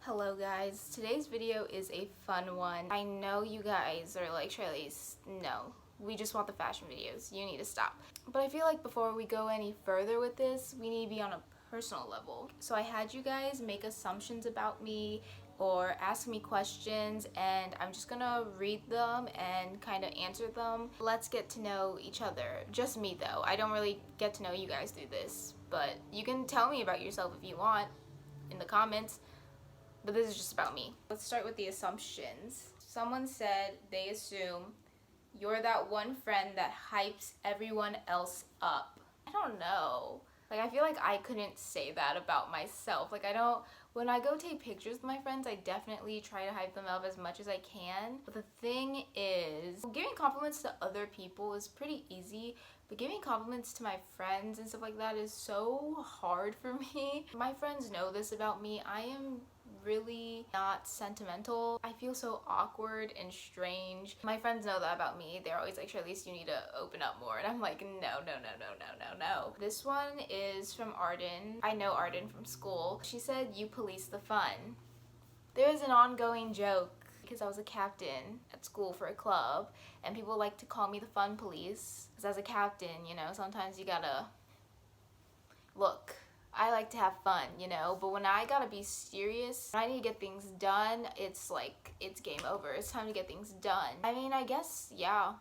Hello guys, today's video is a fun one. I know you guys are like, Charlize, no, we just want the fashion videos, you need to stop. But I feel like before we go any further with this, we need to be on a personal level. So I had you guys make assumptions about me or ask me questions, and I'm just gonna read them and kind of answer them. Let's get to know each other. Just me though, I don't really get to know you guys through this, but you can tell me about yourself if you want in the comments. But this is just about me. Let's start with the assumptions. Someone said they assume you're that one friend that hypes everyone else up. I don't know. Like, I feel like I couldn't say that about myself. Like, when I go take pictures with my friends, I definitely try to hype them up as much as I can. But the thing is, giving compliments to other people is pretty easy, but giving compliments to my friends and stuff like that is so hard for me. My friends know this about me. I am really not sentimental. I feel so awkward and strange. My friends know that about me. They're always like, Charlize, you need to open up more. And I'm like, no. This one is from Arden. I know Arden from school. She said, you police the fun. There is an ongoing joke because I was a captain at school for a club, and people like to call me the fun police because as a captain, you know, sometimes you gotta look. I like to have fun, you know, but when I gotta be serious, when I need to get things done, it's like, it's game over. It's time to get things done. I mean, I guess, yeah.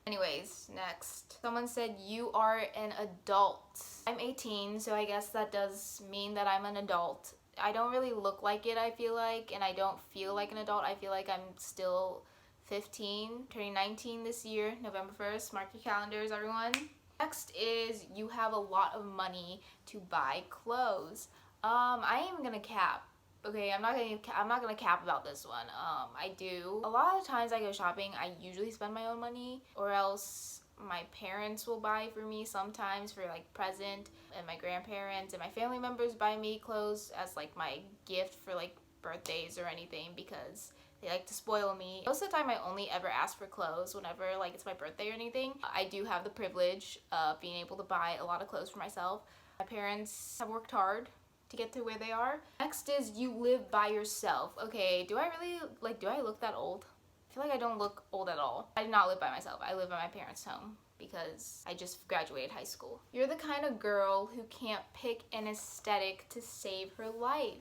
Anyways, next. Someone said, you are an adult. I'm 18, so I guess that does mean that I'm an adult. I don't really look like it, I feel like, and I don't feel like an adult. I feel like I'm still 15, turning 19 this year, November 1st. Mark your calendars, everyone. Next is you have a lot of money to buy clothes. I am gonna cap. Okay, I'm not gonna cap about this one. I do. A lot of times I go shopping, I usually spend my own money, or else my parents will buy for me sometimes for like present, and my grandparents and my family members buy me clothes as like my gift for like birthdays or anything because they like to spoil me. Most of the time I only ever ask for clothes whenever like it's my birthday or anything. I do have the privilege of being able to buy a lot of clothes for myself. My parents have worked hard to get to where they are. Next is you live by yourself. Okay, do I look that old? I feel like I don't look old at all. I do not live by myself. I live at my parents' home because I just graduated high school. You're the kind of girl who can't pick an aesthetic to save her life.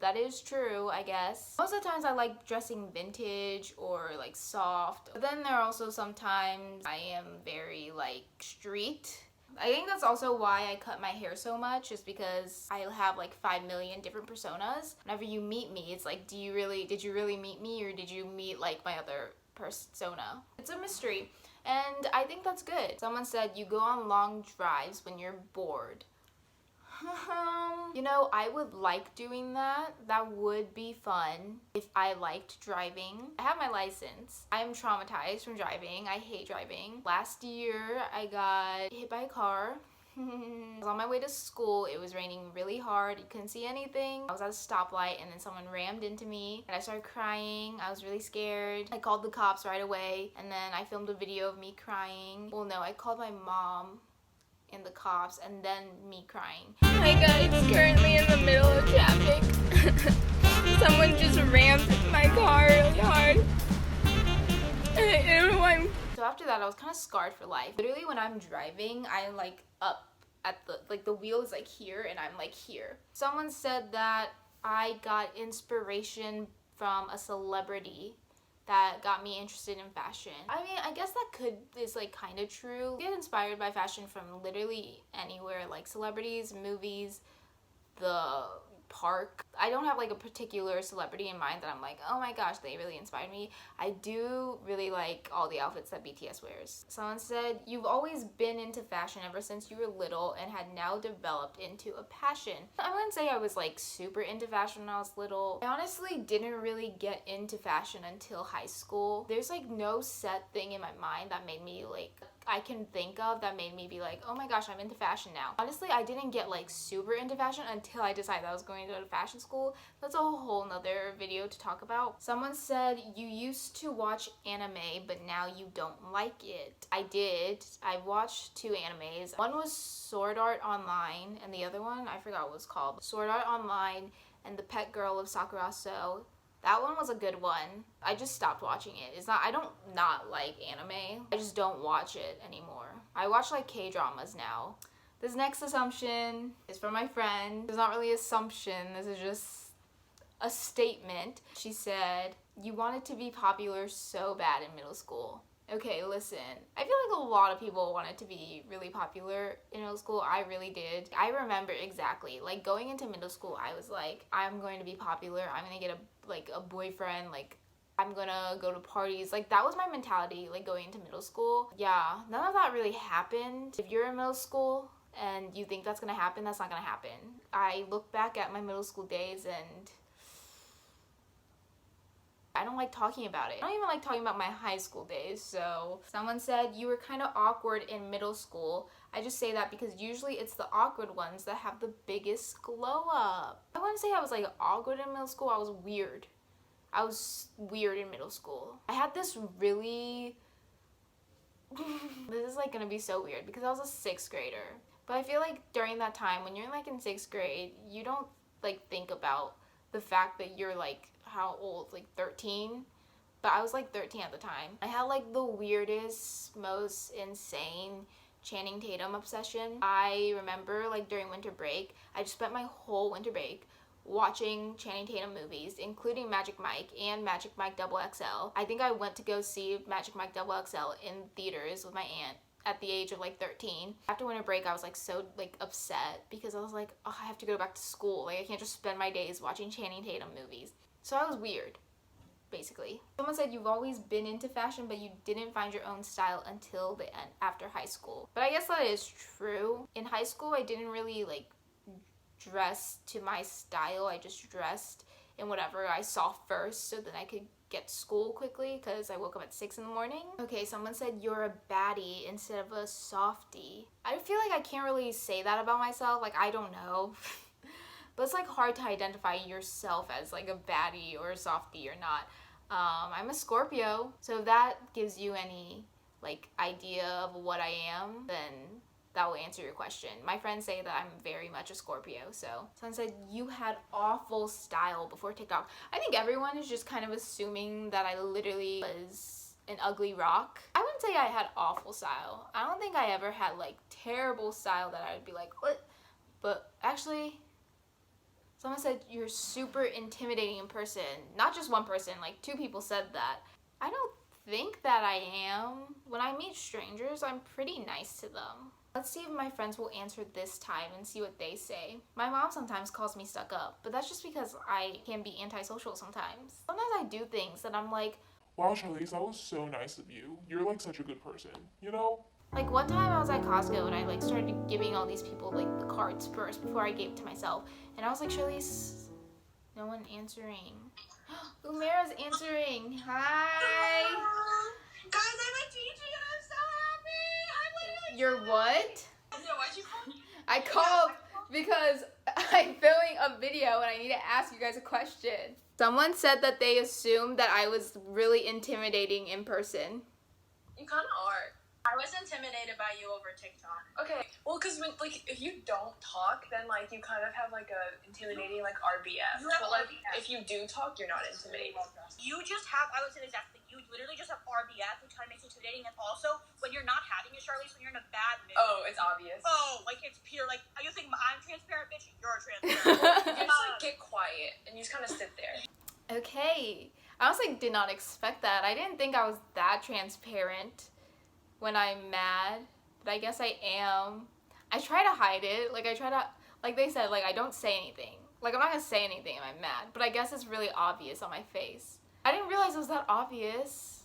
That is true, I guess. Most of the times I like dressing vintage or like soft. But then there are also sometimes I am very like street. I think that's also why I cut my hair so much, is because I have like 5 million different personas. Whenever you meet me, it's like, did you really meet me, or did you meet like my other persona? It's a mystery, and I think that's good. Someone said you go on long drives when you're bored. You know, I would like doing that. That would be fun if I liked driving. I have my license. I am traumatized from driving. I hate driving. Last year, I got hit by a car. I was on my way to school. It was raining really hard. You couldn't see anything. I was at a stoplight and then someone rammed into me and I started crying. I was really scared. I called the cops right away, and then I filmed a video of me crying. Well, no, I called my mom and the cops, and then me crying. Hi guys, currently in the middle of traffic. Someone just rammed my car really hard. I don't know why. So after that, I was kind of scarred for life. Literally, when I'm driving, I'm like up at the wheel is like here, and I'm like here. Someone said that I got inspiration from a celebrity that got me interested in fashion. I mean, I guess that is like kind of true. I get inspired by fashion from literally anywhere, like celebrities, movies, the park. I don't have like a particular celebrity in mind that I'm like, oh my gosh, they really inspired me. I do really like all the outfits that BTS wears. Someone said, you've always been into fashion ever since you were little and had now developed into a passion. I wouldn't say I was like super into fashion when I was little. I honestly didn't really get into fashion until high school. There's like no set thing in my mind that made me like, I can think of that made me be like, oh my gosh, I'm into fashion now. Honestly, I didn't get like super into fashion until I decided I was going to go to fashion school. That's a whole nother video to talk about. Someone said you used to watch anime, but now you don't like it. I did. I watched 2 animes. One was Sword Art Online, and the other one, I forgot what it was called. Sword Art Online and The Pet Girl of Sakura. So that one was a good one. I just stopped watching it. I don't not like anime. I just don't watch it anymore. I watch like K-dramas now. This next assumption is from my friend. It's not really an assumption. This is just a statement. She said, "You wanted to be popular so bad in middle school." Okay, listen. I feel like a lot of people wanted to be really popular in middle school. I really did. I remember exactly. Like, going into middle school, I was like, I'm going to be popular. I'm going to get a boyfriend. Like, I'm going to go to parties. Like, that was my mentality, like, going into middle school. Yeah, none of that really happened. If you're in middle school and you think that's going to happen, that's not going to happen. I look back at my middle school days and I don't like talking about it. I don't even like talking about my high school days. So someone said, "You were kind of awkward in middle school." I just say that because usually it's the awkward ones that have the biggest glow up. I wouldn't say I was like awkward in middle school. I was weird. I was weird in middle school. I had this really this is like gonna be so weird because I was a 6th grader. But I feel like during that time when you're like in 6th grade, you don't like think about the fact that you're like, how old, like 13? But I was like 13 at the time. I had like the weirdest, most insane Channing Tatum obsession. I remember like during winter break, I just spent my whole winter break watching Channing Tatum movies, including Magic Mike and Magic Mike XXL. I think I went to go see Magic Mike XXL in theaters with my aunt at the age of like 13. After winter break, I was like so like upset because I was like, oh, I have to go back to school. Like, I can't just spend my days watching Channing Tatum movies. So I was weird, basically. Someone said, "You've always been into fashion, but you didn't find your own style until the end, after high school." But I guess that is true. In high school, I didn't really like dress to my style. I just dressed in whatever I saw first so that I could get to school quickly because I woke up at 6 in the morning. Okay, someone said, "You're a baddie instead of a softie." I feel like I can't really say that about myself. Like, I don't know. But it's like hard to identify yourself as like a baddie or a softie or not. I'm a Scorpio, so if that gives you any like idea of what I am, then that will answer your question. My friends say that I'm very much a Scorpio. So someone said, "You had awful style before TikTok." I think everyone is just kind of assuming that I literally was an ugly rock. I wouldn't say I had awful style. I don't think I ever had like terrible style that I would be like, what? But actually, someone said, "You're super intimidating in person." Not just one person, like 2 people said that. I don't think that I am. When I meet strangers, I'm pretty nice to them. Let's see if my friends will answer this time and see what they say. My mom sometimes calls me stuck up, but that's just because I can be antisocial sometimes. Sometimes I do things that I'm like, "Wow, Charlize, that was so nice of you. You're like such a good person, you know?" Like, one time I was at Costco and I like started giving all these people like the cards first before I gave it to myself. And I was like, Charlize, no one answering. Umera's answering. Hi. Guys, I'm a teacher and I'm so happy. I'm literally. You're what? Yeah, why'd you call me? I called because I'm filming a video and I need to ask you guys a question. Someone said that they assumed that I was really intimidating in person. You kind of are. I was intimidated by you over TikTok. Okay, well, because when if you don't talk, then like you kind of have like a intimidating like RBF. But like if you do talk, you're not intimidating. You just have, I would say the exact thing. You literally just have RBF, which kind of makes it intimidating. And also, when you're not having it, Charlize, when you're in a bad mood. Oh, it's obvious. Oh, like it's pure. Like you think I'm transparent, bitch. You're transparent. You just like get quiet and you just kind of sit there. Okay. I honestly did not expect that. I didn't think I was that transparent when I'm mad, but I guess I am. I try to hide it. Like, like they said, like, I don't say anything. Like, I'm not gonna say anything if I'm mad, but I guess it's really obvious on my face. I didn't realize it was that obvious.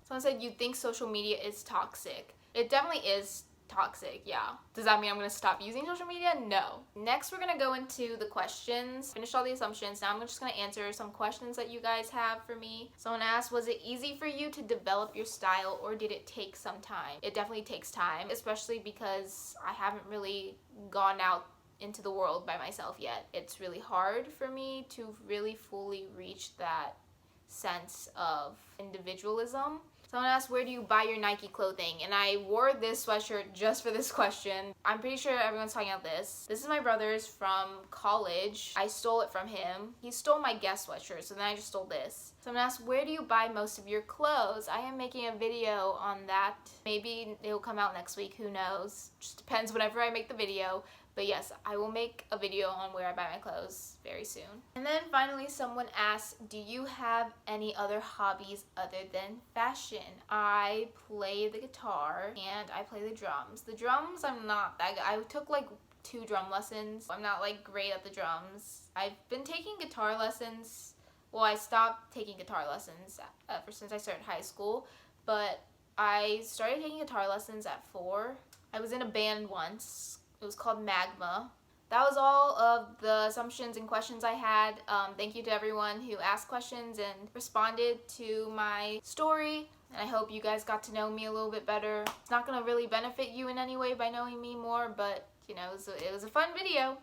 Someone said, "You think social media is toxic." It definitely is toxic, yeah. Does that mean I'm gonna stop using social media? No. Next, we're gonna go into the questions. Finished all the assumptions. Now I'm just gonna answer some questions that you guys have for me. Someone asked, "Was it easy for you to develop your style or did it take some time?" It definitely takes time, especially because I haven't really gone out into the world by myself yet. It's really hard for me to really fully reach that sense of individualism. Someone asked, where do you buy your Nike clothing? And I wore this sweatshirt just for this question. I'm pretty sure everyone's talking about this. This is my brother's from college. I stole it from him. He stole my Guess sweatshirt, so then I just stole this. Someone asked, where do you buy most of your clothes? I am making a video on that. Maybe it will come out next week, who knows? Just depends whenever I make the video. But yes, I will make a video on where I buy my clothes very soon. And then finally, someone asked, do you have any other hobbies other than fashion? I play the guitar and I play the drums. The drums, I'm not that good. I took like 2 drum lessons. I'm not like great at the drums. I've been taking guitar lessons. Well, I stopped taking guitar lessons ever since I started high school, but I started taking guitar lessons at 4. I was in a band once. It was called Magma. That was all of the assumptions and questions I had. Thank you to everyone who asked questions and responded to my story. And I hope you guys got to know me a little bit better. It's not going to really benefit you in any way by knowing me more, but you know, it was a fun video.